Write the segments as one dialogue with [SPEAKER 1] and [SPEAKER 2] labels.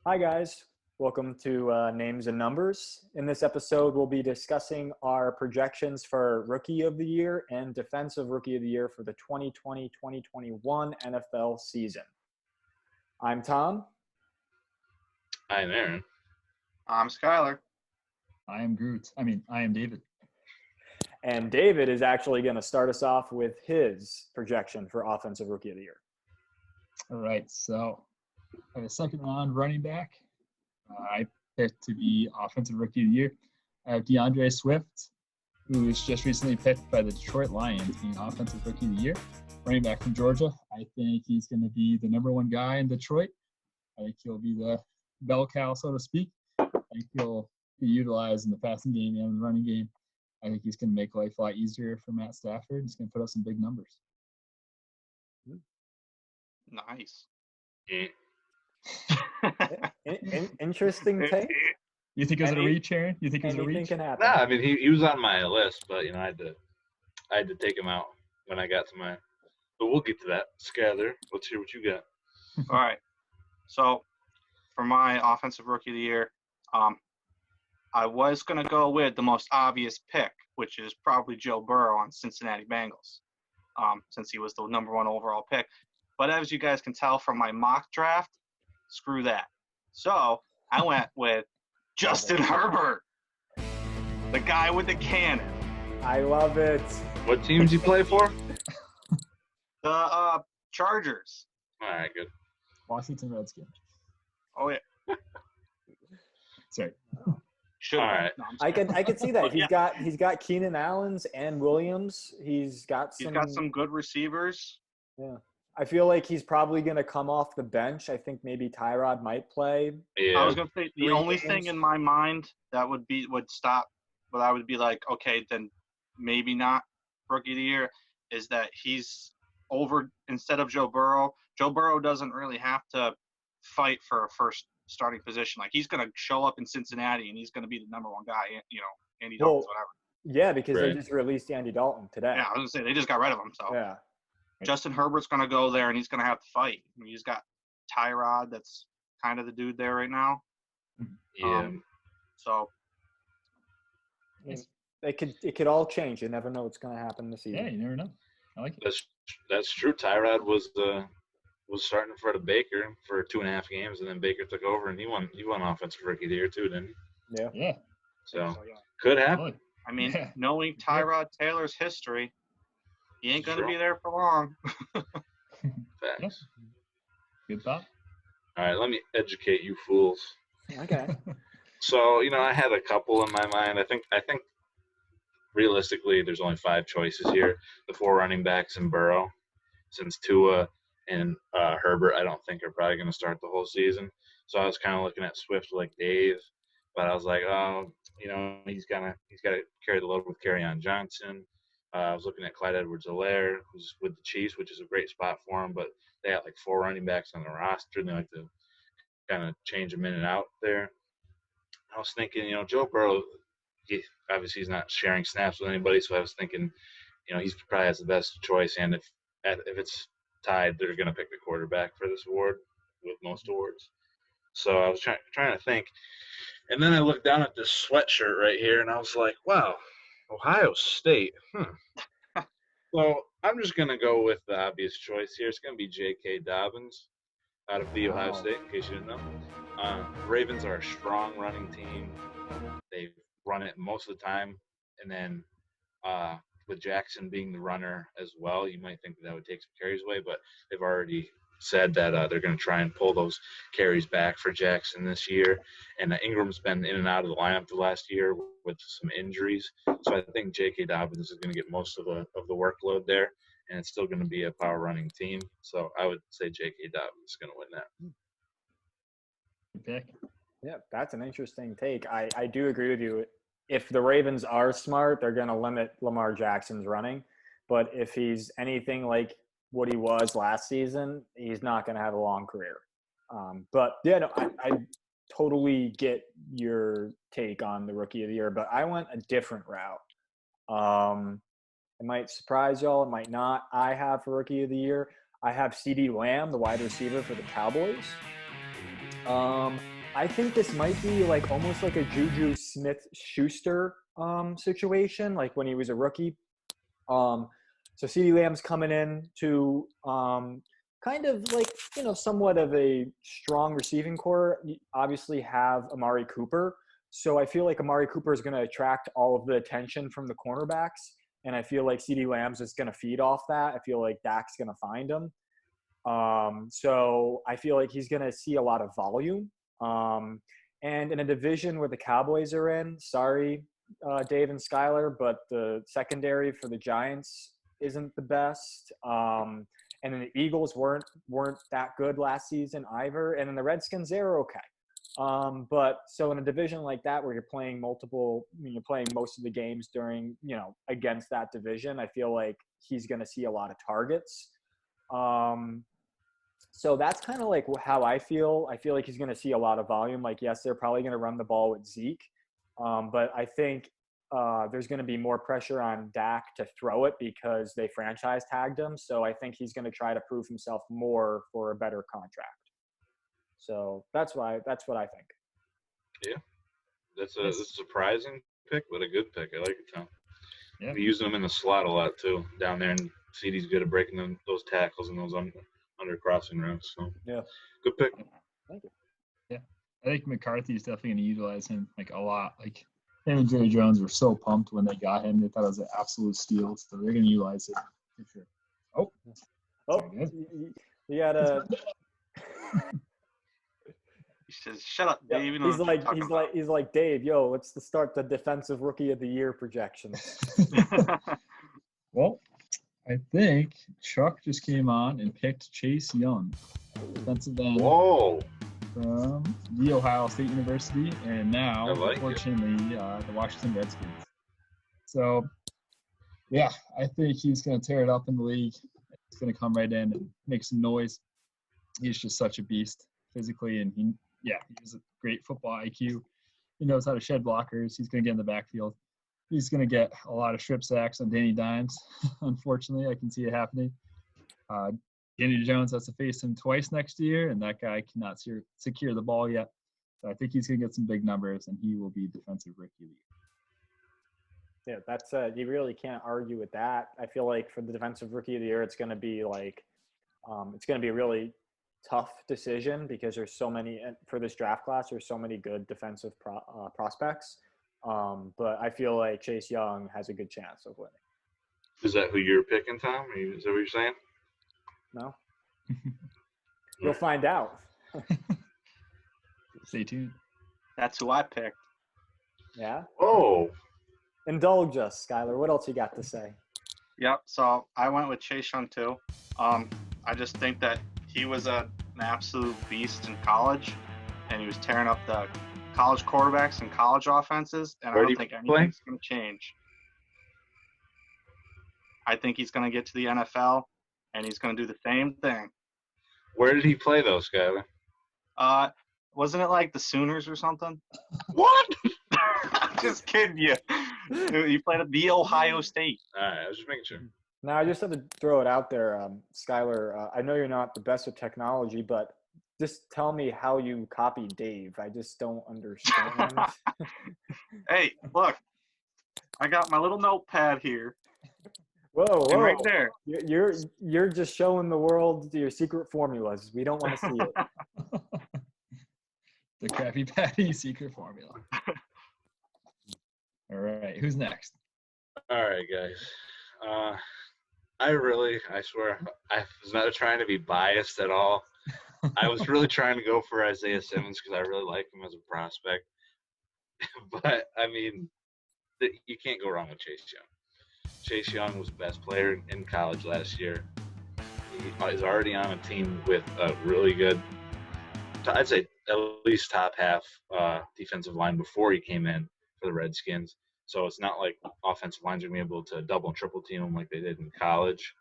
[SPEAKER 1] Hi, guys. Welcome to Names and Numbers. In this episode, we'll be discussing our projections for Rookie of the Year and Defensive Rookie of the Year for the 2020-2021 NFL season. I'm Tom.
[SPEAKER 2] I'm Aaron.
[SPEAKER 3] I'm Skyler.
[SPEAKER 4] I am David.
[SPEAKER 1] And David is actually going to start us off with his projection for Offensive Rookie of the Year.
[SPEAKER 4] All right, so I have a second round running back. I picked to be Offensive Rookie of the Year. I have DeAndre Swift, who was just recently picked by the Detroit Lions being Offensive Rookie of the Year. Running back from Georgia. I think he's going to be the number one guy in Detroit. I think he'll be the bell cow, so to speak. I think he'll be utilized in the passing game and the running game. I think he's going to make life a lot easier for Matt Stafford. He's going to put up some big numbers.
[SPEAKER 3] Nice.
[SPEAKER 1] Interesting take.
[SPEAKER 4] You think it was a reach, Aaron? You think it was a reach?
[SPEAKER 1] Can happen.
[SPEAKER 2] Nah, I mean he was on my list, but I had to take him out when I got to mine. But we'll get to that. Skyler, let's hear what you got.
[SPEAKER 3] All right. So for my Offensive Rookie of the Year, I was going to go with the most obvious pick, which is probably Joe Burrow on Cincinnati Bengals, since he was the number one overall pick. But as you guys can tell from my mock draft, screw that. So I went with Justin Herbert, the guy with the cannon.
[SPEAKER 1] I love it.
[SPEAKER 2] What teams you play for?
[SPEAKER 3] The Chargers.
[SPEAKER 2] All right, good.
[SPEAKER 4] Washington Redskins.
[SPEAKER 3] Oh, yeah.
[SPEAKER 4] Sorry.
[SPEAKER 3] Should
[SPEAKER 2] All right.
[SPEAKER 3] No,
[SPEAKER 1] I could see that. He's got Keenan Allen's and Williams. He's got some
[SPEAKER 3] good receivers.
[SPEAKER 1] Yeah. I feel like he's probably going to come off the bench. I think maybe Tyrod might play.
[SPEAKER 2] Yeah.
[SPEAKER 3] I was going to say the only thing in my mind that would stop, but I would be like, okay, then maybe not Rookie of the Year, is that he's over instead of Joe Burrow. Joe Burrow doesn't really have to fight for a first starting position. Like, he's going to show up in Cincinnati and he's going to be the number one guy, Andy Dalton, whatever.
[SPEAKER 1] Yeah, because they just released Andy Dalton today.
[SPEAKER 3] Yeah, I was going to say, they just got rid of him. So
[SPEAKER 1] yeah.
[SPEAKER 3] Justin Herbert's going to go there and he's going to have to fight. I mean, he's got Tyrod, that's kind of the dude there right now.
[SPEAKER 2] Yeah.
[SPEAKER 3] So
[SPEAKER 1] it could all change. You never know what's going to happen this season.
[SPEAKER 4] Yeah, you never know. I like it.
[SPEAKER 2] That's true. Tyrod was starting for the Baker for 2.5 games, and then Baker took over and he won Offensive Rookie of the Year too, didn't he?
[SPEAKER 1] Yeah.
[SPEAKER 4] Yeah.
[SPEAKER 2] So could happen.
[SPEAKER 3] I mean, knowing Tyrod Taylor's history, he ain't going to be there for long.
[SPEAKER 2] Facts.
[SPEAKER 4] Yeah. Good thought.
[SPEAKER 2] All right, let me educate you fools.
[SPEAKER 1] Okay.
[SPEAKER 2] So, I had a couple in my mind. I think realistically there's only 5 choices here. The 4 running backs and Burrow, since Tua and Herbert I don't think are probably going to start the whole season. So I was kind of looking at Swift like Dave, but I was like, he's got to carry the load with Kerryon Johnson. I was looking at Clyde Edwards-Helaire, who's with the Chiefs, which is a great spot for him, but they got like 4 running backs on the roster, and they like to kind of change them in and out there. I was thinking, Joe Burrow, obviously he's not sharing snaps with anybody, so I was thinking, he probably has the best choice, and if it's tied, they're going to pick the quarterback for this award with most awards. So I was trying to think, and then I looked down at this sweatshirt right here, and I was like, wow, Ohio State. So I'm just going to go with the obvious choice here. It's going to be J.K. Dobbins out of the Ohio State, in case you didn't know. Ravens are a strong running team. They run it most of the time. And then with Jackson being the runner as well, you might think that would take some carries away, but they've already said that they're going to try and pull those carries back for Jackson this year. And Ingram's been in and out of the lineup the last year with some injuries. So I think J.K. Dobbins is going to get most of the workload there, and it's still going to be a power running team. So I would say J.K. Dobbins is going to win that.
[SPEAKER 4] Good pick.
[SPEAKER 1] Yeah, that's an interesting take. I do agree with you. If the Ravens are smart, they're going to limit Lamar Jackson's running. But if he's anything like what he was last season, he's not going to have a long career. But yeah, no, I totally get your take on the Rookie of the Year, but I went a different route. It might surprise y'all, it might not. I have for Rookie of the Year, I have CeeDee Lamb, the wide receiver for the Cowboys. I think this might be like almost like a Juju Smith-Schuster situation, like when he was a rookie. So CeeDee Lamb's coming in to kind of like, somewhat of a strong receiving core. You obviously have Amari Cooper. So I feel like Amari Cooper is going to attract all of the attention from the cornerbacks. And I feel like CeeDee Lamb's is going to feed off that. I feel like Dak's going to find him. So I feel like he's going to see a lot of volume. And in a division where the Cowboys are in, sorry, Dave and Skyler, but the secondary for the Giants isn't the best. And then the Eagles weren't that good last season either. And then the Redskins, they're okay. But so in a division like that where you're playing most of the games during, against that division, I feel like he's going to see a lot of targets. So that's kind of like how I feel. I feel like he's going to see a lot of volume. Like, yes, they're probably going to run the ball with Zeke. But I think there's going to be more pressure on Dak to throw it because they franchise tagged him. So I think he's going to try to prove himself more for a better contract. So that's what I think.
[SPEAKER 2] Yeah, that's a surprising pick, but a good pick. I like it, Tom.
[SPEAKER 4] Yeah.
[SPEAKER 2] We use them in the slot a lot too down there, and CeeDee's good at breaking those tackles and those under crossing routes. So
[SPEAKER 1] yeah,
[SPEAKER 2] good pick.
[SPEAKER 1] Thank you.
[SPEAKER 4] Yeah, I think McCarthy's definitely going to utilize him like a lot. Like him and Jerry Jones were so pumped when they got him; they thought it was an absolute steal. So they're going to utilize it for sure.
[SPEAKER 1] Oh, you had a.
[SPEAKER 3] He says, "Shut up, Dave."
[SPEAKER 1] Yeah, he's like Dave. Yo, let's start the defensive rookie of the year projections.
[SPEAKER 4] Well, I think Chuck just came on and picked Chase Young, defensive end from the Ohio State University, and now, unfortunately, the Washington Redskins. So, yeah, I think he's going to tear it up in the league. He's going to come right in and make some noise. He's just such a beast physically, and he has a great football IQ. He knows how to shed blockers. He's going to get in the backfield. He's going to get a lot of strip sacks on Danny Dimes. Unfortunately, I can see it happening. Danny Jones has to face him twice next year, and that guy cannot secure the ball yet. So I think he's going to get some big numbers, and he will be defensive rookie of the year.
[SPEAKER 1] Yeah, that's you really can't argue with that. I feel like for the defensive rookie of the year, it's going to be like it's going to be a really tough decision because there's so many for this draft class. There's so many good defensive prospects, but I feel like Chase Young has a good chance of winning.
[SPEAKER 2] Is that who you're picking, Tom? Is that what you're saying?
[SPEAKER 1] No, you'll find out.
[SPEAKER 4] Stay tuned.
[SPEAKER 3] That's who I picked.
[SPEAKER 1] Yeah.
[SPEAKER 2] Oh.
[SPEAKER 1] Indulge us, Skyler. What else you got to say?
[SPEAKER 3] Yep. So I went with Chase Young too. I just think that he was an absolute beast in college, and he was tearing up the college quarterbacks and college offenses, and I don't think anything's going to change. I think he's going to get to the NFL, and he's going to do the same thing.
[SPEAKER 2] Where did he play, though, Skyler?
[SPEAKER 3] Wasn't it like the Sooners or something?
[SPEAKER 2] What?
[SPEAKER 3] I'm just kidding you. He played at the Ohio State.
[SPEAKER 2] All right, I was just making sure.
[SPEAKER 1] Now, I just have to throw it out there, Skyler. I know you're not the best with technology, but just tell me how you copied Dave. I just don't understand.
[SPEAKER 3] Hey, look. I got my little notepad here.
[SPEAKER 1] Whoa.
[SPEAKER 3] And right there.
[SPEAKER 1] You're just showing the world your secret formulas. We don't want to see it.
[SPEAKER 4] The Krabby Patty secret formula. All right, who's next?
[SPEAKER 2] All right, guys. I swear, I was not trying to be biased at all. I was really trying to go for Isaiah Simmons because I really like him as a prospect. But, I mean, you can't go wrong with Chase Young. Chase Young was the best player in college last year. He is already on a team with a really good, I'd say at least top half defensive line before he came in for the Redskins. So it's not like offensive lines are going to be able to double and triple team him like they did in college.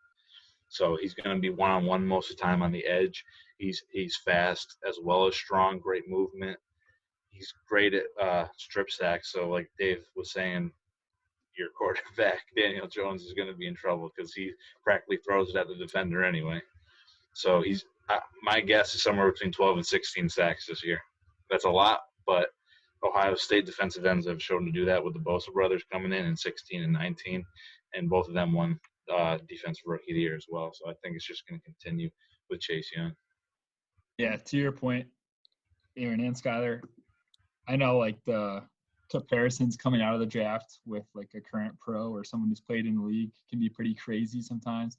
[SPEAKER 2] So he's going to be one-on-one most of the time on the edge. He's fast as well as strong, great movement. He's great at strip sacks. So like Dave was saying, your quarterback, Daniel Jones, is going to be in trouble because he practically throws it at the defender anyway. So he's my guess is somewhere between 12 and 16 sacks this year. that's a lot, but Ohio State defensive ends have shown to do that with the Bosa brothers coming in 16 and 19, and both of them won Defensive Rookie of the Year as well. So I think it's just going to continue with Chase Young.
[SPEAKER 4] Yeah, to your point, Aaron and Skyler, I know like the comparisons coming out of the draft with like a current pro or someone who's played in the league can be pretty crazy sometimes.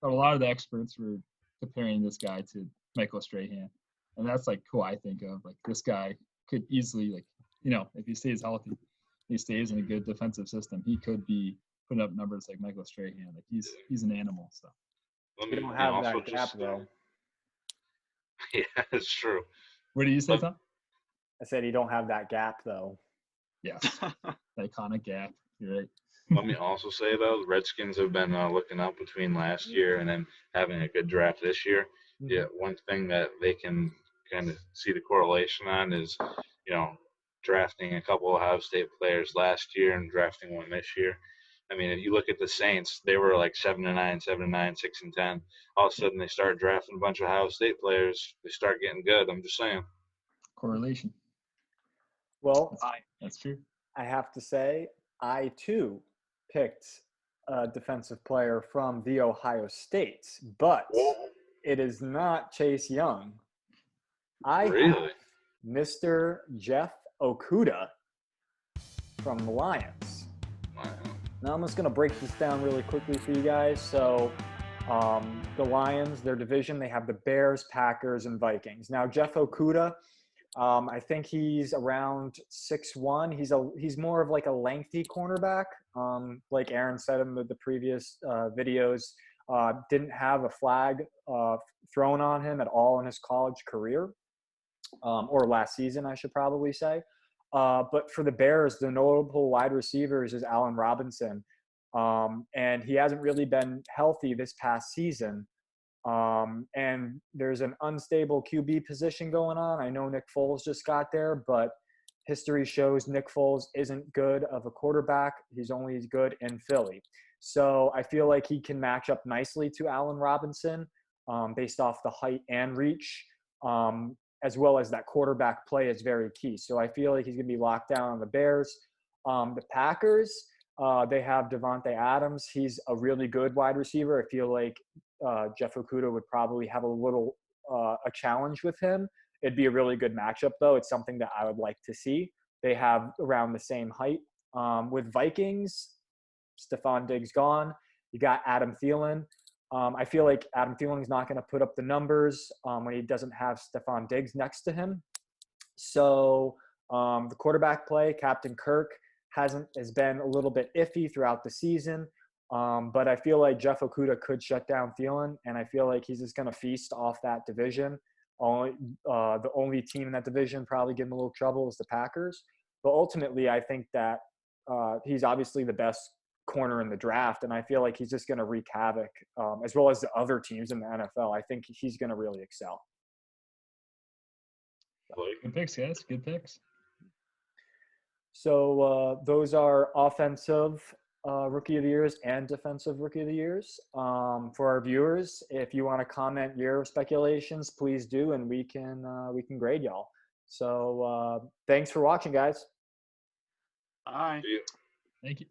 [SPEAKER 4] But a lot of the experts were comparing this guy to Michael Strahan. And that's like who I think of. Like this guy could easily, like, you know, if he stays healthy, he stays in a good defensive system, he could be putting up numbers like Michael Strahan. Like he's an animal. So
[SPEAKER 1] We don't have that gap, though.
[SPEAKER 2] Yeah, it's true.
[SPEAKER 4] What do you say, Tom?
[SPEAKER 1] I said you don't have that gap, though.
[SPEAKER 4] Yes. Iconic gap. You're right.
[SPEAKER 2] Let me also say, though, the Redskins have been looking up between last year and then having a good draft this year.
[SPEAKER 1] Mm-hmm.
[SPEAKER 2] Yeah, one thing that they can kind of see the correlation on is, you know, drafting a couple of Ohio State players last year and drafting one this year. I mean, if you look at the Saints, they were like 7-9, 7-9, 6-10. All of a sudden, they start drafting a bunch of Ohio State players. They start getting good. I'm just saying.
[SPEAKER 4] Correlation.
[SPEAKER 1] Well,
[SPEAKER 4] That's true.
[SPEAKER 1] I have to say, I too picked a defensive player from the Ohio State, but it is not Chase Young. I have Mr. Jeff Okudah from the Lions.
[SPEAKER 2] Wow.
[SPEAKER 1] Now I'm just going to break this down really quickly for you guys. So the Lions, their division, they have the Bears, Packers, and Vikings. Now Jeff Okudah, I think he's around 6'1". He's more of like a lengthy cornerback. Like Aaron said in the previous videos, didn't have a flag thrown on him at all in his college career, or last season, I should probably say. But for the Bears, the notable wide receivers is Allen Robinson. And he hasn't really been healthy this past season. And there's an unstable QB position going on. I know Nick Foles just got there, but history shows Nick Foles isn't good of a quarterback. He's only good in Philly. So I feel like he can match up nicely to Allen Robinson based off the height and reach, as well as that quarterback play is very key. So I feel like he's going to be locked down on the Bears. The Packers, they have Devontae Adams. He's a really good wide receiver. I feel like Jeff Okudah would probably have a little a challenge with him. It'd be a really good matchup, though. It's something that I would like to see. They have around the same height. With Vikings, Stephon Diggs gone. You got Adam Thielen. I feel like Adam Thielen's not going to put up the numbers when he doesn't have Stephon Diggs next to him. So the quarterback play, Captain Kirk, has been a little bit iffy throughout the season. But I feel like Jeff Okudah could shut down Thielen, and I feel like he's just going to feast off that division. The only team in that division probably give him a little trouble is the Packers. But ultimately, I think that he's obviously the best corner in the draft, and I feel like he's just going to wreak havoc, as well as the other teams in the NFL. I think he's going to really excel.
[SPEAKER 4] Good picks, guys. Good picks.
[SPEAKER 1] So those are offensive Rookie of the Years and defensive Rookie of the Years. For our viewers, if you want to comment your speculations, please do, and we can grade y'all. So thanks for watching, guys.
[SPEAKER 3] Bye.
[SPEAKER 4] Thank you.